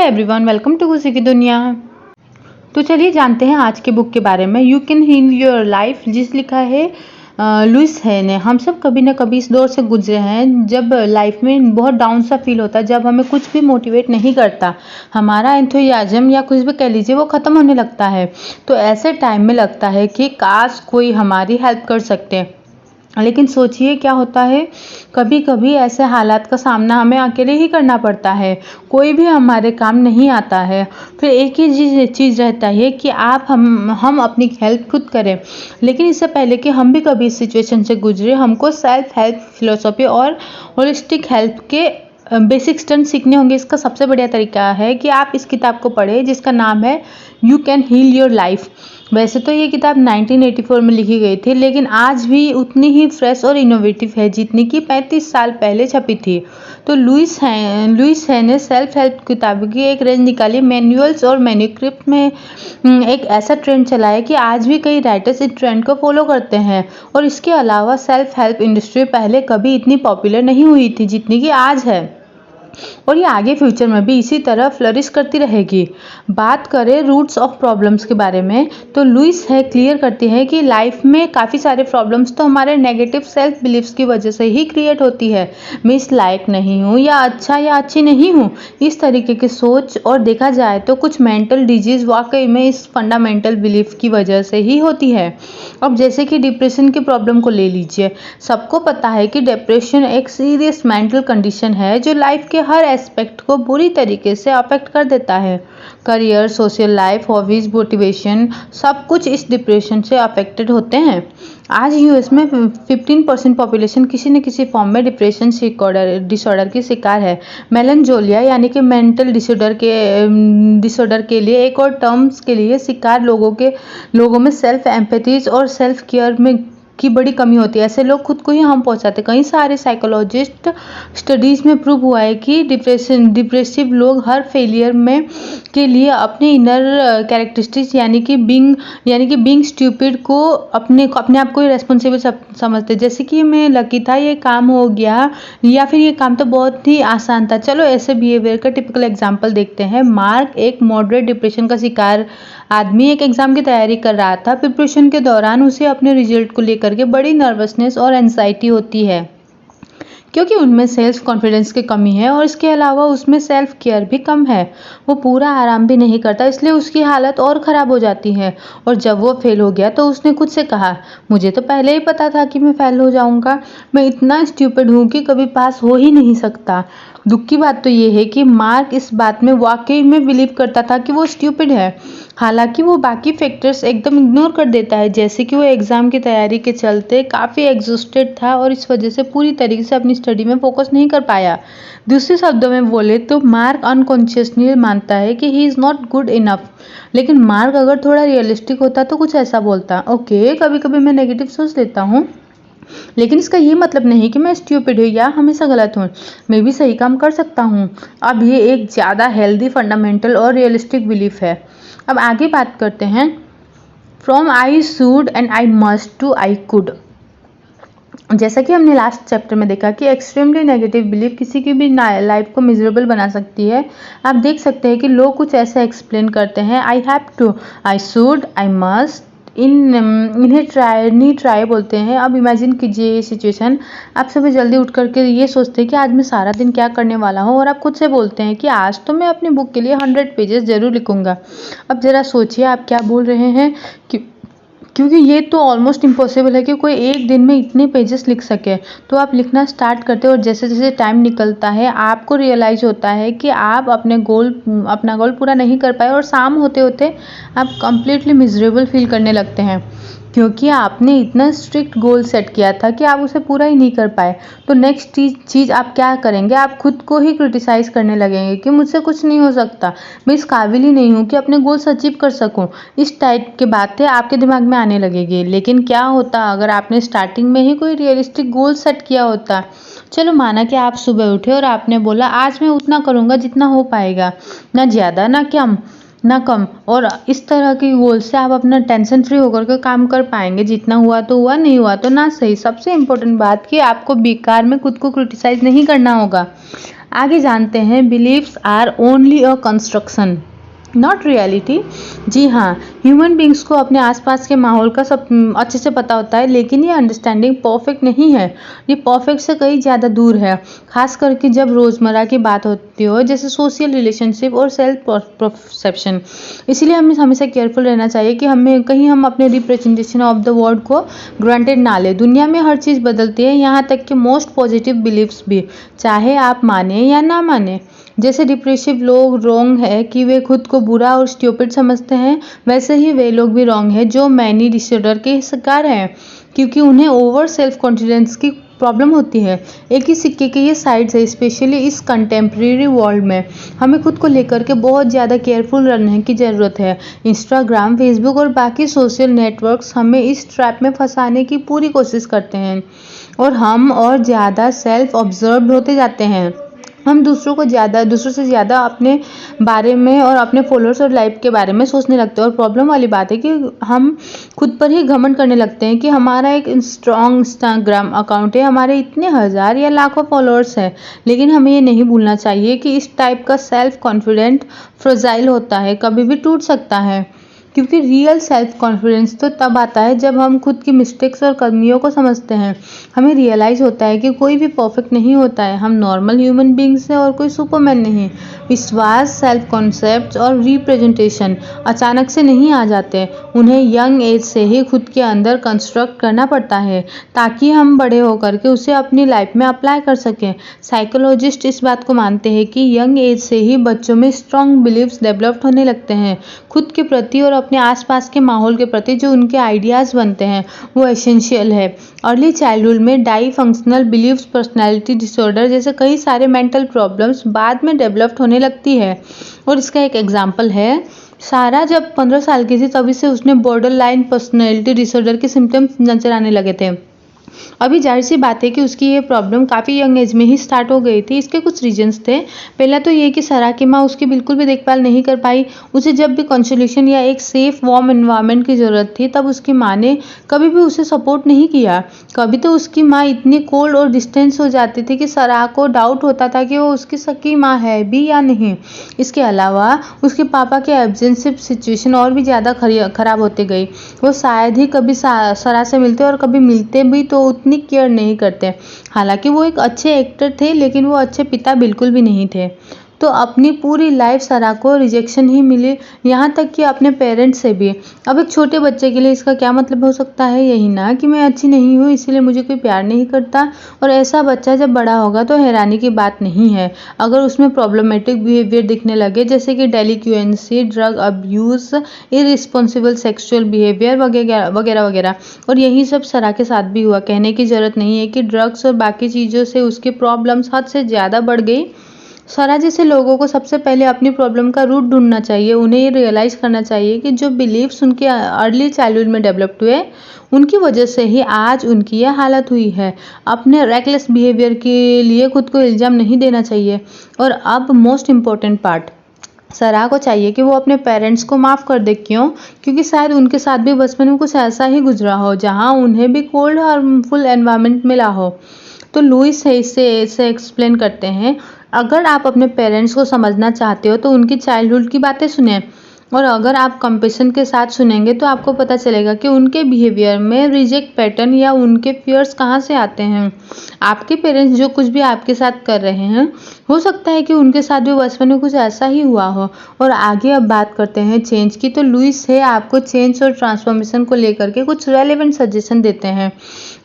Everyone, welcome to खुशी की दुनिया। तो चलिए जानते हैं आज के बुक के बारे में। You can heal your life, जिस लिखा है लुइस है ने। हम सब कभी ना कभी इस दौर से गुजरे हैं जब लाइफ में बहुत डाउन सा फील होता है, जब हमें कुछ भी मोटिवेट नहीं करता, हमारा एंथुसियाज्म या कुछ भी कह लीजिए वो ख़त्म होने लगता है। तो ऐसे टाइम में लगता है कि काश कोई हमारी हेल्प कर सकते। लेकिन सोचिए क्या होता है, कभी कभी ऐसे हालात का सामना हमें अकेले ही करना पड़ता है, कोई भी हमारे काम नहीं आता है। फिर एक ही चीज़ रहता है कि हम अपनी हेल्प खुद करें। लेकिन इससे पहले कि हम भी कभी इस सिचुएशन से गुजरे, हमको सेल्फ हेल्प फिलोसॉफी और होलिस्टिक हेल्प के बेसिक स्टर्न सीखने होंगे। इसका सबसे बढ़िया तरीका है कि आप इस किताब को पढ़ें जिसका नाम है you can heal your life. वैसे तो ये किताब 1984 में लिखी गई थी, लेकिन आज भी उतनी ही फ्रेश और इनोवेटिव है जितनी कि 35 साल पहले छपी थी। तो लुइस है ने सेल्फ हेल्प किताबों की एक रेंज निकाली। मैनुअल्स और मैन्युस्क्रिप्ट में एक ऐसा ट्रेंड चला है कि आज भी कई राइटर्स इस ट्रेंड को फॉलो करते हैं। और इसके अलावा सेल्फ हेल्प इंडस्ट्री पहले कभी इतनी पॉपुलर नहीं हुई थी जितनी कि आज है, और ये आगे फ्यूचर में भी इसी तरह फ्लरिश करती रहेगी। बात करें रूट्स ऑफ प्रॉब्लम्स के बारे में, तो लुइस है क्लियर करती है कि लाइफ में काफ़ी सारे प्रॉब्लम्स तो हमारे नेगेटिव सेल्फ बिलीव्स की वजह से ही क्रिएट होती है। मैं इस लायक नहीं हूँ, या अच्छा या अच्छी नहीं हूँ, इस तरीके की सोच। और देखा जाए तो कुछ मेंटल डिजीज़ वाकई में इस फंडामेंटल बिलीफ की वजह से ही होती है। अब जैसे कि डिप्रेशन की प्रॉब्लम को ले लीजिए। सबको पता है कि डिप्रेशन एक सीरियस मेंटल कंडीशन है जो लाइफ के हर एस्पेक्ट को बुरी तरीके से अफेक्ट कर देता है। Career, social life, hobbies, motivation, सब कुछ इस डिप्रेशन से अफेक्टेड होते हैं। आज यूएस में 15% पॉपुलेशन किसी न किसी फॉर्म में डिप्रेशन डिसऑर्डर की शिकार है। मेलनजोलिया यानी कि मेंटल डिसऑर्डर के लिए एक और टर्म्स के लिए शिकार लोगों में सेल्फ एम्पैथीज और सेल्फ केयर में की बड़ी कमी होती है। ऐसे लोग खुद को ही हार्म पहुंचाते। कई सारे साइकोलॉजिस्ट स्टडीज में प्रूव हुआ है कि डिप्रेसिव लोग हर फेलियर में के लिए अपने इनर कैरेक्टरिस्टिक्स यानी कि बीइंग स्टूपिड को अपने आप को ही रेस्पॉन्सिबल समझते। जैसे कि मैं लकी था, ये काम हो गया, या फिर ये काम तो बहुत ही आसान था। चलो ऐसे बिहेवियर का टिपिकल एग्जाम्पल देखते हैं। मार्क एक मॉडरेट डिप्रेशन का शिकार आदमी एक एग्जाम की तैयारी कर रहा था। प्रिपरेशन के दौरान उसे अपने रिजल्ट को लेकर के बड़ी नर्वसनेस और एंजाइटी होती है, क्योंकि उनमें सेल्फ कॉन्फिडेंस की कमी है और इसके अलावा उसमें सेल्फ केयर भी कम है। वो पूरा आराम भी नहीं करता, इसलिए उसकी हालत और ख़राब हो जाती है। और जब वो फेल हो गया तो उसने खुद से कहा, मुझे तो पहले ही पता था कि मैं फेल हो जाऊंगा, मैं इतना स्टूपिड हूँ कि कभी पास हो ही नहीं सकता। दुख की बात तो ये है कि मार्क इस बात में वाकई में बिलीव करता था कि वो स्टूपिड है, हालांकि वो बाकी फैक्टर्स एकदम इग्नोर कर देता है। जैसे कि वो एग्ज़ाम की तैयारी के चलते काफ़ी एग्जॉस्टेड था और इस वजह से पूरी तरीके से अपनी स्टडी में फोकस नहीं कर पाया। दूसरे शब्दों में बोले तो मार्क अनकॉन्शियसली मानता है कि he is not good enough. लेकिन मार्क अगर थोड़ा रियलिस्टिक होता तो कुछ ऐसा बोलता, ओके कभी कभी मैं नेगेटिव सोच लेता हूँ, लेकिन इसका ये मतलब नहीं कि मैं स्टूपिड हूँ या हमेशा गलत हूँ, मैं भी सही काम कर सकता हूँ। अब ये एक ज़्यादा हेल्दी, फंडामेंटल और रियलिस्टिक बिलीफ है। अब आगे बात करते हैं, from I should and I must to I could. जैसा कि हमने लास्ट चैप्टर में देखा कि एक्सट्रीमली नेगेटिव बिलीफ किसी की भी लाइफ को मिजरेबल बना सकती है। आप देख सकते हैं कि लोग कुछ ऐसा एक्सप्लेन करते हैं, I have to, I should, I must, इन्हें ट्राई बोलते हैं। अब इमेजिन कीजिए ये सिचुएशन, आप सुबह जल्दी उठ करके ये सोचते हैं कि आज मैं सारा दिन क्या करने वाला हूँ, और आप खुद से बोलते हैं कि आज तो मैं अपनी बुक के लिए 100 पेजेस जरूर लिखूंगा। अब ज़रा सोचिए आप क्या बोल रहे हैं, क्योंकि ये तो ऑलमोस्ट इम्पॉसिबल है कि कोई एक दिन में इतने पेजेस लिख सके। तो आप लिखना स्टार्ट करते हो और जैसे जैसे टाइम निकलता है आपको रियलाइज होता है कि आप अपना गोल पूरा नहीं कर पाए, और शाम होते होते आप कंप्लीटली मिजरेबल फील करने लगते हैं, क्योंकि आपने इतना स्ट्रिक्ट गोल सेट किया था कि आप उसे पूरा ही नहीं कर पाए। तो नेक्स्ट चीज़ आप क्या करेंगे, आप खुद को ही क्रिटिसाइज़ करने लगेंगे कि मुझसे कुछ नहीं हो सकता, मैं इस काबिल ही नहीं हूँ कि अपने गोल्स अचीव कर सकूँ। इस टाइप की बातें आपके दिमाग में आने लगेगी। लेकिन क्या होता अगर आपने स्टार्टिंग में ही कोई रियलिस्टिक गोल सेट किया होता। चलो माना कि आप सुबह उठे और आपने बोला आज मैं उतना करूँगा जितना हो पाएगा, ना ज़्यादा ना कम, ना कम। और इस तरह के गोल से आप अपना टेंशन फ्री होकर के काम कर पाएंगे। जितना हुआ तो हुआ, नहीं हुआ तो ना सही। सबसे इम्पोर्टेंट बात कि आपको बेकार में खुद को क्रिटिसाइज नहीं करना होगा। आगे जानते हैं, beliefs are only a construction not reality. जी हाँ, ह्यूमन बींग्स को अपने आसपास के माहौल का सब अच्छे से पता होता है, लेकिन ये अंडरस्टैंडिंग परफेक्ट नहीं है। ये परफेक्ट से कहीं ज़्यादा दूर है, खास करके जब रोज़मर्रा की बात होती हो, जैसे सोशल रिलेशनशिप और सेल्फ परसेप्शन। इसलिए हमें हमेशा केयरफुल रहना चाहिए कि हम अपने रिप्रेजेंटेशन ऑफ द वर्ल्ड को ग्रांटेड ना ले। दुनिया में हर चीज़ बदलती है, यहाँ तक कि मोस्ट पॉजिटिव बिलीव्स भी, चाहे आप माने या ना माने। जैसे डिप्रेसिव लोग रॉन्ग है कि वे खुद को बुरा और स्टूपिड समझते हैं, वैसे ही वे लोग भी रॉन्ग है जो मैनी डिसऑर्डर के शिकार हैं, क्योंकि उन्हें ओवर सेल्फ कॉन्फिडेंस की प्रॉब्लम होती है। एक ही सिक्के के ये साइड्स है, स्पेशली इस कंटेम्प्रेरी वर्ल्ड में हमें खुद को लेकर के बहुत ज़्यादा केयरफुल रहने की ज़रूरत है। इंस्टाग्राम, फेसबुक और बाकी सोशल नेटवर्क्स हमें इस ट्रैप में फंसाने की पूरी कोशिश करते हैं, और हम और ज़्यादा सेल्फ ऑब्जर्व होते जाते हैं। हम दूसरों से ज़्यादा अपने बारे में और अपने फॉलोअर्स और लाइफ के बारे में सोचने लगते हैं। और प्रॉब्लम वाली बात है कि हम खुद पर ही घमंड करने लगते हैं कि हमारा एक स्ट्रॉन्ग इंस्टाग्राम अकाउंट है, हमारे इतने हज़ार या लाखों फॉलोअर्स हैं। लेकिन हमें ये नहीं भूलना चाहिए कि इस टाइप का सेल्फ कॉन्फिडेंट फ्रेजाइल होता है, कभी भी टूट सकता है। क्योंकि रियल सेल्फ कॉन्फिडेंस तो तब आता है जब हम खुद की मिस्टेक्स और कमियों को समझते हैं। हमें रियलाइज़ होता है कि कोई भी परफेक्ट नहीं होता है, हम नॉर्मल ह्यूमन बींग्स हैं और कोई सुपरमैन नहीं। विश्वास, सेल्फ कॉन्सेप्ट और रिप्रेजेंटेशन अचानक से नहीं आ जाते, उन्हें यंग एज से ही खुद के अंदर कंस्ट्रक्ट करना पड़ता है, ताकि हम बड़े होकर के उसे अपनी लाइफ में अप्लाई कर सकें। साइकोलॉजिस्ट इस बात को मानते हैं कि यंग एज से ही बच्चों में स्ट्रॉन्ग बिलीव्स डेवलप होने लगते हैं खुद के प्रति और अपने आसपास के माहौल के प्रति। जो उनके आइडियाज़ बनते हैं वो एसेंशियल है। अर्ली चाइल्डहुड में dysfunctional believes, personality disorder जैसे कई सारे मेंटल प्रॉब्लम्स बाद में डेवलप होने लगती है। और इसका एक एग्जाम्पल है, सारा जब 15 साल की थी तभी से उसने बॉर्डर लाइन पर्सनैलिटी डिसऑर्डर के सिम्टम्स नजर आने लगे थे। अभी जाहिर सी बात है कि उसकी ये प्रॉब्लम काफ़ी यंग एज में ही स्टार्ट हो गई थी। इसके कुछ रीजंस थे। पहला तो ये कि सारा की माँ उसकी बिल्कुल भी देखभाल नहीं कर पाई। उसे जब भी कंसोलेशन या एक सेफ वार्म एनवायरनमेंट की ज़रूरत थी, तब उसकी माँ ने कभी भी उसे सपोर्ट नहीं किया। कभी तो उसकी माँ इतनी कोल्ड और डिस्टेंस हो जाती थी कि सारा को डाउट होता था कि वो उसकी सकी माँ है भी या नहीं। इसके अलावा उसके पापा के एब्सेंस से सिचुएशन और भी ज़्यादा खराब होती गई। वो शायद ही कभी सारा से मिलते, और कभी मिलते भी तो उतनी केयर नहीं करते। हालांकि वो एक अच्छे एक्टर थे, लेकिन वो अच्छे पिता बिल्कुल भी नहीं थे। तो अपनी पूरी लाइफ सारा को रिजेक्शन ही मिली, यहाँ तक कि अपने पेरेंट्स से भी। अब एक छोटे बच्चे के लिए इसका क्या मतलब हो सकता है? यही ना कि मैं अच्छी नहीं हूँ इसलिए मुझे कोई प्यार नहीं करता। और ऐसा बच्चा जब बड़ा होगा तो हैरानी की बात नहीं है अगर उसमें प्रॉब्लमेटिक बिहेवियर दिखने लगे, जैसे कि delinquency, drug abuse, irresponsible sexual behaviour वगैरह वगैरह वगैरह। और यही सब सरा के साथ भी हुआ। कहने की ज़रूरत नहीं है कि ड्रग्स और बाकी चीज़ों से उसकी प्रॉब्लम्स हद से ज़्यादा बढ़ गई। सरा जैसे लोगों को सबसे पहले अपनी प्रॉब्लम का रूट ढूंढना चाहिए। उन्हें ये रियलाइज़ करना चाहिए कि जो बिलीव्स उनके अर्ली चाइल्डहुड में डेवलप्ड हुए, उनकी वजह से ही आज उनकी यह हालत हुई है। अपने रेकलेस बिहेवियर के लिए खुद को इल्ज़ाम नहीं देना चाहिए। और अब मोस्ट इम्पॉर्टेंट पार्ट, सरा को चाहिए कि वो अपने पेरेंट्स को माफ़ कर दे। क्यों? क्योंकि शायद उनके साथ भी बचपन में कुछ ऐसा ही गुजरा हो, जहाँ उन्हें भी कोल्ड हार्मफुल एनवायरनमेंट मिला हो। तो लुइस है इसे एक्सप्लेन करते हैं, अगर आप अपने पेरेंट्स को समझना चाहते हो तो उनकी चाइल्डहुड की बातें सुनें। और अगर आप कंपैशन के साथ सुनेंगे तो आपको पता चलेगा कि उनके बिहेवियर में रिजेक्ट पैटर्न या उनके फियर्स कहाँ से आते हैं। आपके पेरेंट्स जो कुछ भी आपके साथ कर रहे हैं, हो सकता है कि उनके साथ भी बचपन में कुछ ऐसा ही हुआ हो। और आगे अब बात करते हैं चेंज की। तो लुइस है आपको चेंज और ट्रांसफॉर्मेशन को लेकर के कुछ रेलेवेंट सजेशन देते हैं।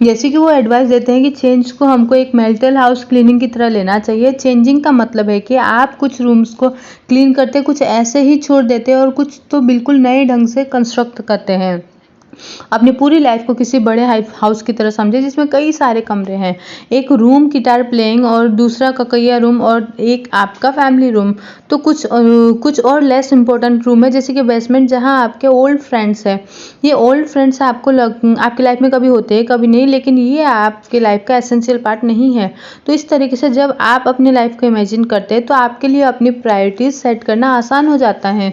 जैसे कि वो एडवाइस देते हैं कि चेंज को हमको एक मेंटल हाउस क्लीनिंग की तरह लेना चाहिए। चेंजिंग का मतलब है कि आप कुछ रूम्स को क्लीन करते, कुछ ऐसे ही छोड़ देते और कुछ तो बिल्कुल नए ढंग से कंस्ट्रक्ट करते हैं। अपनी पूरी लाइफ को किसी बड़े हाउस की तरह समझे जिसमें कई सारे कमरे हैं। एक रूम गिटार प्लेइंग और दूसरा ककैया रूम और एक आपका फैमिली रूम। तो कुछ और लेस इम्पोर्टेंट रूम है, जैसे कि बेसमेंट, जहां आपके ओल्ड फ्रेंड्स हैं। ये ओल्ड फ्रेंड्स आपकी लाइफ में कभी होते हैं कभी नहीं, लेकिन ये आपके लाइफ का एसेंशियल पार्ट नहीं है। तो इस तरीके से जब आप अपनी लाइफ को इमेजिन करते हैं तो आपके लिए अपनी प्रायोरिटीज सेट करना आसान हो जाता है।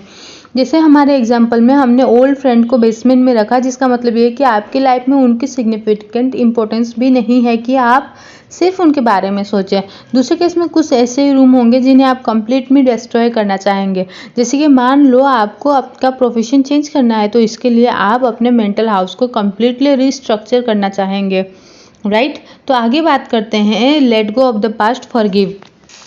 जैसे हमारे एग्जाम्पल में हमने ओल्ड फ्रेंड को बेसमेंट में रखा, जिसका मतलब ये है कि आपकी लाइफ में उनकी सिग्निफिकेंट इंपॉर्टेंस भी नहीं है कि आप सिर्फ उनके बारे में सोचें। दूसरे केस में कुछ ऐसे रूम होंगे जिन्हें आप कंप्लीटली डिस्ट्रॉय करना चाहेंगे। जैसे कि मान लो आपको आपका प्रोफेशन चेंज करना है, तो इसके लिए आप अपने मेंटल हाउस को कंप्लीटली रिस्ट्रक्चर करना चाहेंगे, राइट। तो आगे बात करते हैं let go of the past, forgive.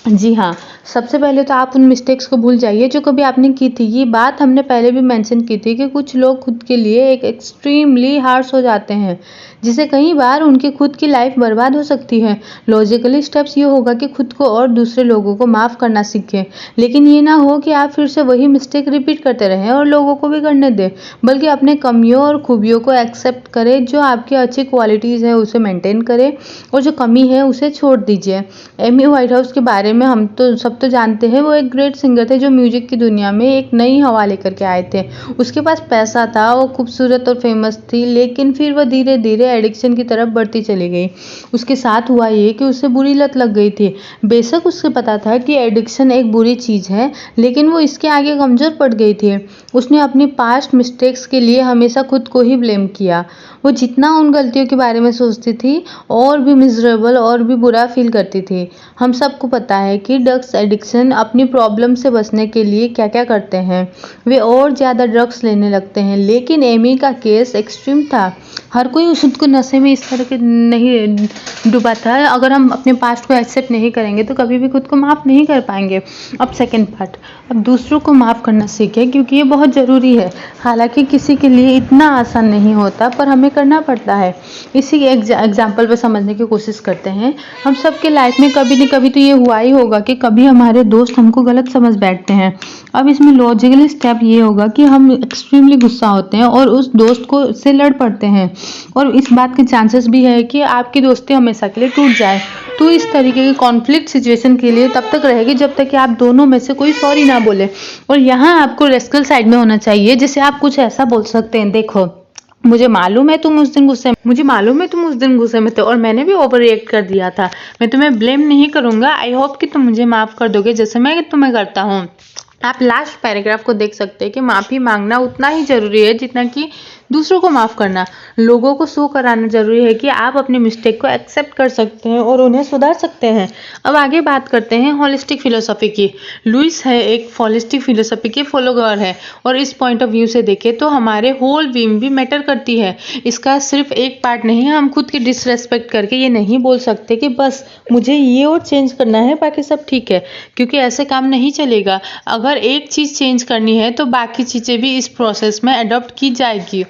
जी हाँ, सबसे पहले तो आप उन मिस्टेक्स को भूल जाइए जो कभी आपने की थी। ये बात हमने पहले भी मेंशन की थी कि कुछ लोग खुद के लिए एक एक्सट्रीमली हार्श हो जाते हैं, जिससे कई बार उनकी खुद की लाइफ बर्बाद हो सकती है। लॉजिकली स्टेप्स ये होगा कि खुद को और दूसरे लोगों को माफ़ करना सीखें, लेकिन ये ना हो कि आप फिर से वही मिस्टेक रिपीट करते रहें और लोगों को भी करने दें, बल्कि अपने कमियों और खूबियों को एक्सेप्ट करें। जो आपकी अच्छी क्वालिटीज़ है उसे मेंटेन करें और जो कमी है उसे छोड़ दीजिए। एमी वाइट हाउस के बारे में हम तो सब तो जानते हैं। वो एक ग्रेट सिंगर थे जो म्यूजिक की दुनिया में एक नई हवा लेकर के आए थे। उसके पास पैसा था, वो खूबसूरत और फेमस थी, लेकिन फिर वह धीरे धीरे एडिक्शन की तरफ बढ़ती चली गई। उसके साथ हुआ ये कि उसे बुरी लत लग गई थी। बेशक उसे पता था कि एडिक्शन एक बुरी चीज़ है, लेकिन वो इसके आगे कमज़ोर पड़ गई थी। उसने अपनी पास्ट मिस्टेक्स के लिए हमेशा खुद को ही ब्लेम किया। वो जितना उन गलतियों के बारे में सोचती थी और भी मिजरेबल और भी बुरा फील करती थी। हम सबको पता है कि ड्रग्स एडिक्शन अपनी प्रॉब्लम से बचने के लिए क्या क्या करते हैं। वे और ज़्यादा ड्रग्स लेने लगते हैं, लेकिन एमी का केस एक्सट्रीम था। हर कोई उस खुद को नशे में इस तरह के नहीं डूबा था। अगर हम अपने पास्ट को एक्सेप्ट नहीं करेंगे तो कभी भी खुद को माफ़ नहीं कर पाएंगे। अब सेकंड पार्ट, अब दूसरों को माफ़ करना सीखें, क्योंकि ये बहुत ज़रूरी है। हालांकि किसी के लिए इतना आसान नहीं होता, पर हमें करना पड़ता है। इसी एग्जाम्पल पर समझने की कोशिश करते हैं। हम सबके लाइफ में कभी न कभी तो ये हुआ ही होगा कि कभी हमारे दोस्त हमको गलत समझ बैठते हैं। अब इसमें लॉजिकली स्टेप ये होगा कि हम एक्सट्रीमली गुस्सा होते हैं और उस दोस्त को से लड़ पड़ते हैं, और इस बात के चांसेस भी है कि आपकी दोस्ती हमेशा के लिए टूट जाए। तो इस तरीके की कॉन्फ्लिक्ट सिचुएशन के लिए तब तक रहेगी जब तक कि आप दोनों में से कोई सॉरी ना बोले। और यहाँ आपको रेस्कल साइड में होना चाहिए, जैसे आप कुछ ऐसा बोल सकते हैं, देखो मुझे मालूम है तुम उस दिन गुस्से में थे और मैंने भी ओवर रिएक्ट कर दिया था। मैं तुम्हें ब्लेम नहीं करूंगा। आई होप कि तुम मुझे माफ़ कर दोगे जैसे मैं तुम्हें करता हूँ। आप लास्ट पैराग्राफ को देख सकते हैं कि माफ़ी मांगना उतना ही ज़रूरी है जितना कि दूसरों को माफ़ करना। लोगों को शो कराना ज़रूरी है कि आप अपनी मिस्टेक को एक्सेप्ट कर सकते हैं और उन्हें सुधार सकते हैं। अब आगे बात करते हैं होलिस्टिक फिलोसफी की। लुइस है एक होलिस्टिक फिलोसफी के फॉलोअर है, और इस पॉइंट ऑफ व्यू से देखें तो हमारे होल बीइंग भी मैटर करती है। इसका सिर्फ एक पार्ट नहीं है। हम खुद की डिसरेस्पेक्ट करके ये नहीं बोल सकते कि बस मुझे ये और चेंज करना है, बाकी सब ठीक है, क्योंकि ऐसे काम नहीं चलेगा। अगर एक चीज़ चेंज करनी है तो बाकी चीज़ें भी इस प्रोसेस में अडॉप्ट की जाएगी।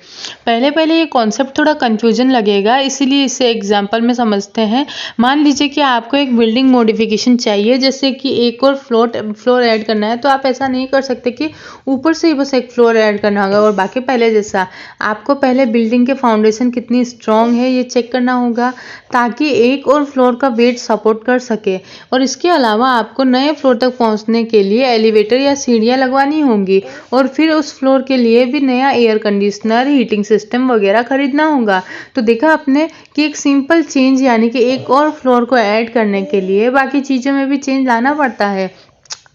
पहले ये कॉन्सेप्ट थोड़ा कंफ्यूजन लगेगा, इसीलिए इसे एग्जांपल में समझते हैं। मान लीजिए कि आपको एक बिल्डिंग मॉडिफिकेशन चाहिए, जैसे कि एक और फ्लोर ऐड करना है, तो आप ऐसा नहीं कर सकते कि ऊपर से ही बस एक फ्लोर ऐड करना होगा और बाकी पहले जैसा। आपको पहले बिल्डिंग के फाउंडेशन कितनी स्ट्रांग है ये चेक करना होगा, ताकि एक और फ्लोर का वेट सपोर्ट कर सके। और इसके अलावा आपको नए फ्लोर तक पहुंचने के लिए एलिवेटर या सीढ़ियां लगवानी होंगी, और फिर उस फ्लोर के लिए भी नया एयर कंडीशनर, हीटिंग सिस्टम वगैरह खरीदना होगा। तो देखा आपने कि एक सिंपल चेंज, यानी कि एक और फ्लोर को ऐड करने के लिए बाकी चीज़ों में भी चेंज लाना पड़ता है।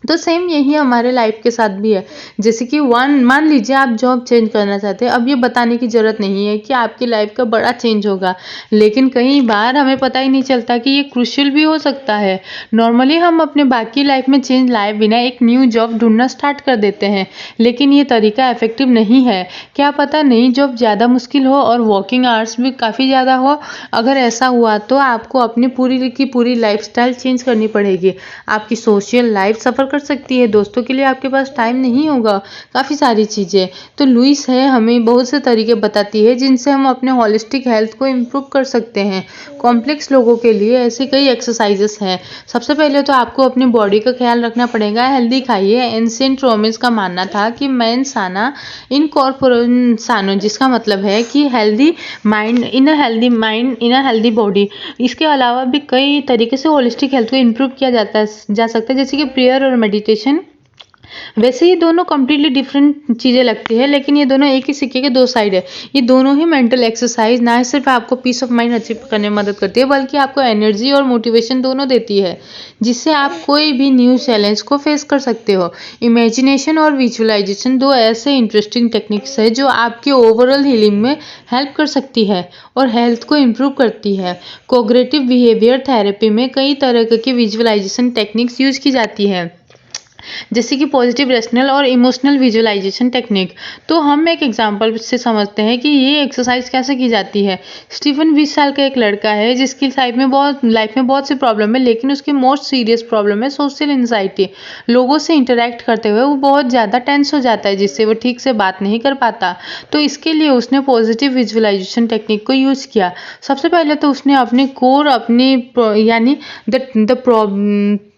तो सेम यही हमारे लाइफ के साथ भी है। जैसे कि मान लीजिए आप जॉब चेंज करना चाहते हैं। अब ये बताने की ज़रूरत नहीं है कि आपकी लाइफ का बड़ा चेंज होगा, लेकिन कई बार हमें पता ही नहीं चलता कि ये क्रूशियल भी हो सकता है। नॉर्मली हम अपने बाकी लाइफ में चेंज लाए बिना एक न्यू जॉब ढूंढना स्टार्ट कर देते हैं, लेकिन ये तरीका इफेक्टिव नहीं है। क्या पता नई जॉब ज़्यादा मुश्किल हो और वर्किंग आवर्स भी काफ़ी ज़्यादा हो। अगर ऐसा हुआ तो आपको अपनी पूरी की पूरी लाइफस्टाइल चेंज करनी पड़ेगी। आपकी सोशल लाइफ सफ़र कर सकती है, दोस्तों के लिए आपके पास टाइम नहीं होगा, काफ़ी सारी चीज़ें। तो लुइस है हमें बहुत से तरीके बताती है जिनसे हम अपने होलिस्टिक हेल्थ को इम्प्रूव कर सकते हैं। कॉम्प्लेक्स लोगों के लिए ऐसे कई एक्सरसाइजेस हैं। सबसे पहले तो आपको अपनी बॉडी का ख्याल रखना पड़ेगा। हेल्दी खाइए। एंशिएंट रोमन्स का मानना था कि मेंस साना इन कॉर्पोरे सानो, जिसका मतलब है कि healthy mind in a healthy body. इसके अलावा भी कई तरीके से होलिस्टिक हेल्थ को इम्प्रूव किया जा सकता है, जैसे कि प्रेयर और मेडिटेशन। वैसे ये दोनों कंप्लीटली डिफरेंट चीज़ें लगती है, लेकिन ये दोनों एक ही सिक्के के दो साइड है। ये दोनों ही मेंटल एक्सरसाइज ना सिर्फ आपको पीस ऑफ माइंड अचीव करने में मदद करती है, बल्कि आपको एनर्जी और मोटिवेशन दोनों देती है, जिससे आप कोई भी न्यू चैलेंज को फेस कर सकते हो। इमेजिनेशन और विजुअलाइजेशन दो ऐसे इंटरेस्टिंग टेक्निक्स है जो आपकी ओवरऑल हीलिंग में हेल्प कर सकती है और हेल्थ को इम्प्रूव करती है। कोग्रेटिव बिहेवियर थेरेपी में कई तरह की विजुअलाइजेशन टेक्निक्स यूज की जाती है, जैसे कि पॉजिटिव, रेशनल और इमोशनल विजुअलाइजेशन टेक्निक। तो हम एक एग्जांपल से समझते हैं कि ये एक्सरसाइज कैसे की जाती है। स्टीफन 20 साल का एक लड़का है जिसकी लाइफ में बहुत सी प्रॉब्लम है, लेकिन उसकी मोस्ट सीरियस प्रॉब्लम है सोशल एंजाइटी। लोगों से इंटरेक्ट करते हुए वो बहुत ज़्यादा टेंस हो जाता है, जिससे वो ठीक से बात नहीं कर पाता। तो इसके लिए उसने पॉजिटिव विजुअलाइजेशन टेक्निक को यूज़ किया। सबसे पहले तो उसने अपने कोर यानी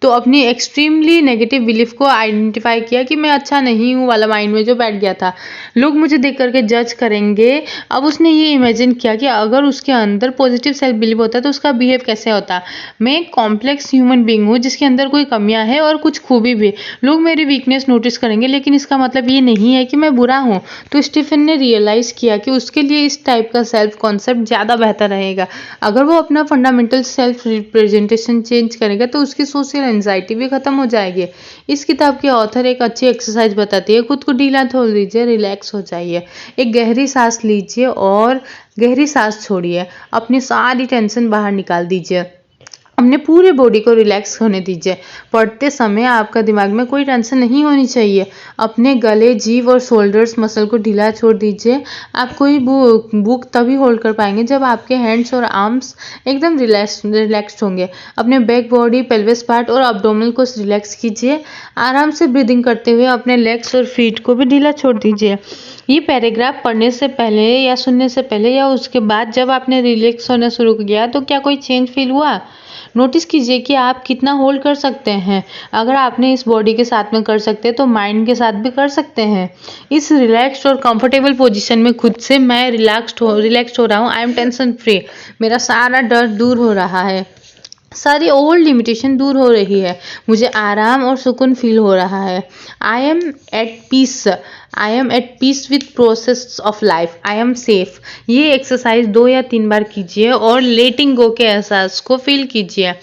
अपनी एक्सट्रीमली नेगेटिव बिलीफ को आइडेंटिफाई किया कि मैं अच्छा नहीं हूँ वाला माइंड में जो बैठ गया था, लोग मुझे देख करके जज करेंगे। अब उसने ये इमेजिन किया कि अगर उसके अंदर पॉजिटिव सेल्फ बिलीव होता तो उसका बिहेव कैसे होता। मैं एक कॉम्प्लेक्स ह्यूमन बीइंग हूँ जिसके अंदर कोई कमियां हैं और कुछ खूबी भी। लोग मेरी वीकनेस नोटिस करेंगे, लेकिन इसका मतलब ये नहीं है कि मैं बुरा हूँ। तो स्टीफन ने रियलाइज किया कि उसके लिए इस टाइप का सेल्फ कॉन्सेप्ट ज़्यादा बेहतर रहेगा। अगर वो अपना फंडामेंटल सेल्फ रिप्रेजेंटेशन चेंज करेगा तो उसकी सोशल एंजाइटी भी खत्म हो जाएगी। इस किताब के ऑथर एक अच्छी एक्सरसाइज बताती है। खुद को ढीला छोड़ दीजिए, रिलैक्स हो जाइए, एक गहरी सांस लीजिए और गहरी सांस छोड़िए। अपनी सारी टेंशन बाहर निकाल दीजिए, अपने पूरे बॉडी को रिलैक्स होने दीजिए। पढ़ते समय आपका दिमाग में कोई टेंशन नहीं होनी चाहिए। अपने गले, जीभ और शोल्डर्स मसल को ढीला छोड़ दीजिए। आप कोई बुक तभी होल्ड कर पाएंगे जब आपके हैंड्स और आर्म्स एकदम रिलैक्स्ड होंगे। अपने बैक बॉडी, पेल्विस पार्ट और अब्डोमिनल को रिलैक्स कीजिए। आराम से ब्रीदिंग करते हुए अपने लेग्स और फीट को भी ढीला छोड़ दीजिए। ये पैराग्राफ पढ़ने से पहले या सुनने से पहले या उसके बाद जब आपने रिलैक्स होना शुरू किया तो क्या कोई चेंज फील हुआ? नोटिस कीजिए कि आप कितना होल्ड कर सकते हैं। अगर आपने इस बॉडी के साथ में कर सकते हैं तो माइंड के साथ भी कर सकते हैं। इस रिलैक्स्ड और कंफर्टेबल पोजीशन में खुद से मैं रिलैक्स्ड हो रहा हूँ, आई एम टेंशन फ्री, मेरा सारा डर दूर हो रहा है, सारी ओल्ड लिमिटेशन दूर हो रही है, मुझे आराम और सुकून फील हो रहा है। I am at peace with process of life, I am safe. ये एक्सरसाइज 2 या 3 बार कीजिए और लेटिंग गो के एहसास को फील कीजिए।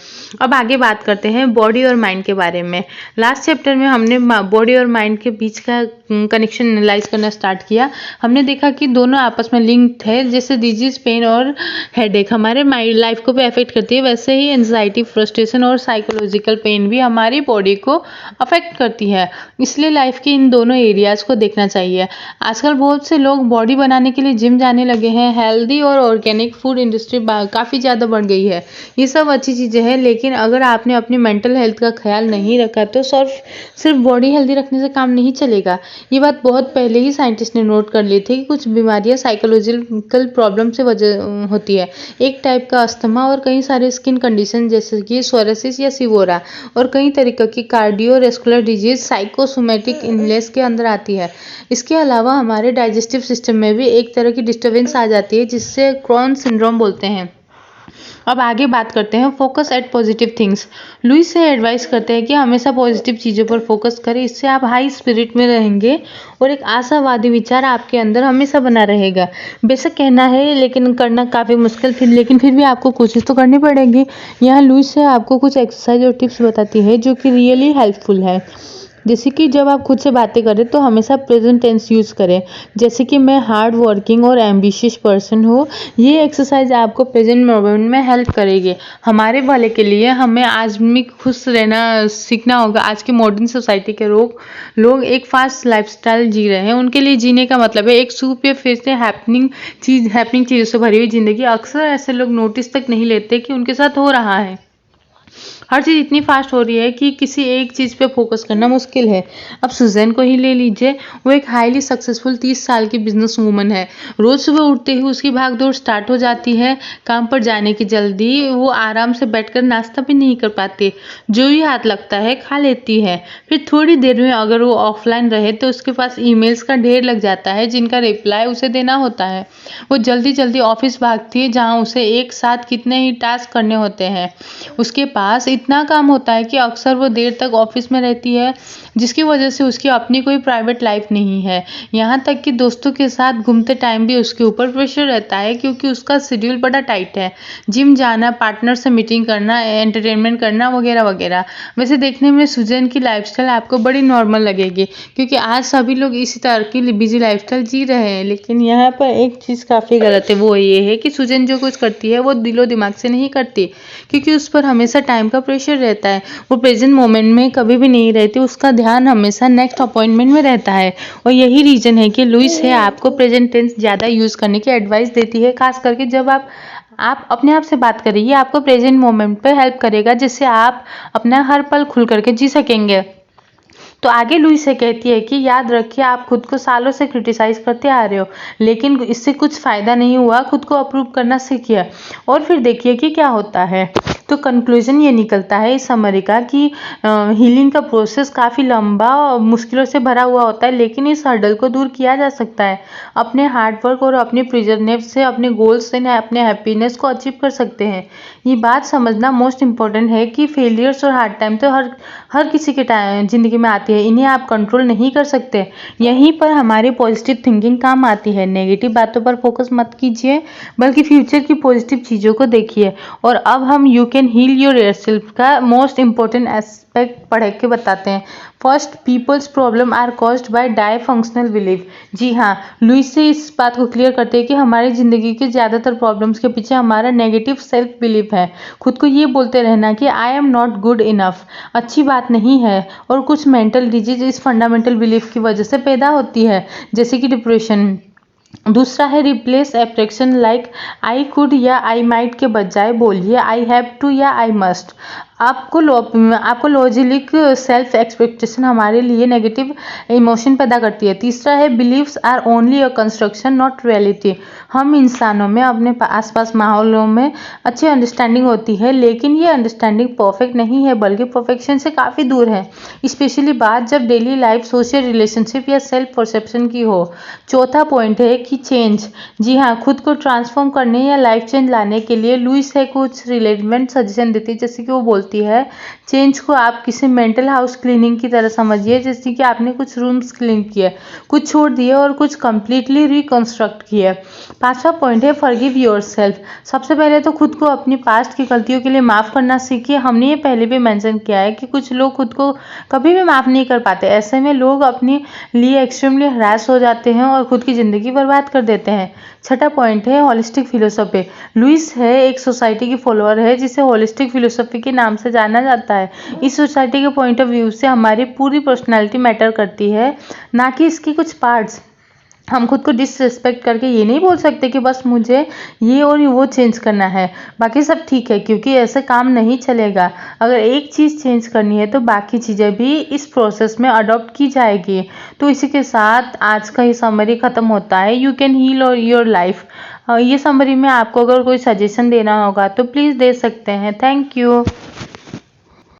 अब आगे बात करते हैं बॉडी और माइंड के बारे में। लास्ट चैप्टर में हमने बॉडी और माइंड के बीच का कनेक्शन एनालाइज करना स्टार्ट किया। हमने देखा कि दोनों आपस में लिंक्ड है। जैसे डिजीज, पेन और हेडेक हमारे माइंड लाइफ को भी अफेक्ट करती है, वैसे ही एंजाइटी, फ्रस्ट्रेशन और साइकोलॉजिकल पेन भी हमारी बॉडी को अफेक्ट करती है। इसलिए लाइफ के इन दोनों एरियाज को देखना चाहिए। आजकल बहुत से लोग बॉडी बनाने के लिए जिम जाने लगे हैं। हेल्दी और ऑर्गेनिक फूड इंडस्ट्री काफ़ी ज़्यादा बढ़ गई है। ये सब अच्छी चीज़ें हैं, लेकिन अगर आपने अपनी मेंटल हेल्थ का ख्याल नहीं रखा तो सिर्फ बॉडी हेल्दी रखने से काम नहीं चलेगा। ये बात बहुत पहले ही साइंटिस्ट ने नोट कर ली थी कि कुछ बीमारियां साइकोलॉजिकल प्रॉब्लम से वजह होती है। एक टाइप का अस्थमा और कई सारे स्किन कंडीशन जैसे कि सोरेसिस या सिवोरा और कई तरीक़े की कार्डियोवैस्कुलर डिजीज साइकोसोमैटिक इलनेस के अंदर आती है। इसके अलावा हमारे डाइजेस्टिव सिस्टम में भी एक तरह की डिस्टर्बेंस आ जाती है जिससे क्रॉन सिंड्रोम बोलते हैं। अब आगे बात करते हैं focus at positive things. Louise से एडवाइस करते हैं कि हमेशा पॉजिटिव चीज़ों पर फोकस करें, इससे आप हाई स्पिरिट में रहेंगे और एक आशावादी विचार आपके अंदर हमेशा बना रहेगा। बेशक कहना है लेकिन करना काफ़ी मुश्किल, लेकिन फिर भी आपको कोशिश तो करनी पड़ेगी। यहाँ लुइस से आपको कुछ एक्सरसाइज और टिप्स बताती है जो कि रियली हेल्पफुल है। जैसे कि जब आप खुद से बातें करें तो हमेशा प्रेजेंट टेंस यूज़ करें, जैसे कि मैं हार्ड वर्किंग और एम्बिशियस पर्सन हूँ। ये एक्सरसाइज आपको प्रेजेंट मोमेंट में हेल्प करेगी। हमारे भले के लिए हमें आज भी खुश रहना सीखना होगा। आज के मॉडर्न सोसाइटी के लोग एक फास्ट लाइफस्टाइल जी रहे हैं। उनके लिए जीने का मतलब है एक सूप या फिर से हैपनिंग चीज़ों से भरी हुई ज़िंदगी। अक्सर ऐसे लोग नोटिस तक नहीं लेते कि उनके साथ हो रहा है। हर चीज़ इतनी फास्ट हो रही है कि किसी एक चीज़ पे फोकस करना मुश्किल है। अब सुजैन को ही ले लीजिए। वो एक हाईली सक्सेसफुल 30 साल की बिजनेस वूमन है। रोज़ सुबह उठते ही उसकी भागदौड़ स्टार्ट हो जाती है। काम पर जाने की जल्दी, वो आराम से बैठकर नाश्ता भी नहीं कर पाती। जो भी हाथ लगता है खा लेती है। फिर थोड़ी देर में अगर वो ऑफलाइन रहे तो उसके पास ईमेल्स का ढेर लग जाता है जिनका रिप्लाई उसे देना होता है। वो जल्दी जल्दी ऑफिस भागती है जहाँ उसे एक साथ कितने ही टास्क करने होते हैं। उसके पास पास इतना काम होता है कि अक्सर वो देर तक ऑफिस में रहती है, जिसकी वजह से उसकी अपनी कोई प्राइवेट लाइफ नहीं है। यहाँ तक कि दोस्तों के साथ घूमते टाइम भी उसके ऊपर प्रेशर रहता है, क्योंकि उसका शेड्यूल बड़ा टाइट है। जिम जाना, पार्टनर से मीटिंग करना, एंटरटेनमेंट करना वगैरह वगैरह। वैसे देखने में सुजैन की लाइफस्टाइल आपको बड़ी नॉर्मल लगेगी, क्योंकि आज सभी लोग इसी तरह की बिजी लाइफस्टाइल जी रहे हैं। लेकिन यहाँ पर एक चीज़ काफ़ी गलत है, वो ये है कि सुजैन जो कुछ करती है वो दिलो दिमाग से नहीं करती, क्योंकि उस पर हमेशा टाइम का प्रेशर रहता है। वो प्रेजेंट मोमेंट में कभी भी नहीं रहती, उसका ध्यान हमेशा नेक्स्ट अपॉइंटमेंट में रहता है। और यही रीज़न है कि लुइस है आपको प्रेजेंट टेंस ज़्यादा यूज़ करने की एडवाइस देती है, खास करके जब आप अपने आप से बात करिए। आपको प्रेजेंट मोमेंट पे हेल्प करेगा, जिससे आप अपना हर पल खुल करके जी सकेंगे। तो आगे लुइस से कहती है कि याद रखिए, आप खुद को सालों से क्रिटिसाइज करते आ रहे हो, लेकिन इससे कुछ फ़ायदा नहीं हुआ। खुद को अप्रूव करना सीखिए और फिर देखिए कि क्या होता है। तो कंक्लूजन ये निकलता है इस समरी का कि हीलिंग का प्रोसेस काफ़ी लंबा और मुश्किलों से भरा हुआ होता है, लेकिन इस हर्डल को दूर किया जा सकता है। अपने हार्डवर्क और अपने प्रिजर्नेस से, अपने गोल्स से, अपने हैप्पीनेस को अचीव कर सकते हैं। ये बात समझना मोस्ट इम्पॉर्टेंट है कि फेलियर्स और हार्ड टाइम तो हर किसी के ज़िंदगी में आती है, इन्हें आप कंट्रोल नहीं कर सकते। यहीं पर हमारी पॉजिटिव थिंकिंग काम आती है। नेगेटिव बातों पर फोकस मत कीजिए, बल्कि फ्यूचर की पॉजिटिव चीज़ों को देखिए। और अब हम you can heal your yourself का मोस्ट इम्पोर्टेंट एस्पेक्ट पढ़ के बताते हैं। First, people's problem are caused by dysfunctional belief. जी हाँ, लुइस से इस बात को क्लियर करते हैं कि हमारी ज़िंदगी के ज़्यादातर प्रॉब्लम्स के पीछे हमारा नेगेटिव सेल्फ बिलीफ है। खुद को ये बोलते रहना कि I am not good enough अच्छी बात नहीं है, और कुछ मेंटल डिजीज इस फंडामेंटल बिलीफ की वजह से पैदा होती है, जैसे कि डिप्रेशन। दूसरा है replace abstraction like I could या आई माइट के बजाय बोलिए आई हैव टू या आई मस्ट। आपको लॉजिक सेल्फ एक्सपेक्टेशन हमारे लिए नेगेटिव इमोशन पैदा करती है। तीसरा है believes are only a construction not reality. हम इंसानों में अपने आसपास माहौलों में अच्छी अंडरस्टैंडिंग होती है, लेकिन ये अंडरस्टैंडिंग परफेक्ट नहीं है, बल्कि परफेक्शन से काफ़ी दूर है, स्पेशली बात जब डेली लाइफ, सोशल रिलेशनशिप या सेल्फ परसेप्शन की हो। चौथा पॉइंट है कि चेंज। जी हाँ, खुद को ट्रांसफॉर्म करने या लाइफ चेंज लाने के लिए लुइस है कुछ रिलेवेंट सजेशन देती है, जैसे कि वो बोलती है चेंज को आप किसी मेंटल हाउस क्लीनिंग की तरह समझिए, जैसे कि आपने कुछ रूम्स क्लीन किए, कुछ छोड़ दिए और कुछ कंप्लीटली रिकंस्ट्रक्ट किए। पांचवा पॉइंट है फॉरगिव योरसेल्फ। सबसे पहले तो खुद को अपनी पास्ट की गलतियों के लिए माफ़ करना सीखिए। हमने ये पहले भी मेंशन किया है कि कुछ लोग खुद को कभी भी माफ़ नहीं कर पाते। ऐसे में लोग अपने लिए एक्सट्रीमली हरास हो जाते हैं और खुद की ज़िंदगी बर्बाद कर देते हैं। छठा पॉइंट है होलिस्टिक फिलोसफी। लुइस है एक सोसाइटी की फॉलोअर है जिसे होलिस्टिक फिलोसफी के नाम से जाना जाता है। इस सोसाइटी के पॉइंट ऑफ व्यू से हमारी पूरी पर्सनालिटी मैटर करती है, ना कि इसकी कुछ पार्ट्स। हम खुद को डिसरिस्पेक्ट करके ये नहीं बोल सकते कि बस मुझे ये और वो चेंज करना है, बाकी सब ठीक है, क्योंकि ऐसे काम नहीं चलेगा। अगर एक चीज़ चेंज करनी है तो बाकी चीज़ें भी इस प्रोसेस में अडॉप्ट की जाएगी। तो इसी के साथ आज का ये समरी ख़त्म होता है। यू कैन हील और योर लाइफ। ये समरी में आपको अगर कोई सजेशन देना होगा तो प्लीज़ दे सकते हैं। Thank you.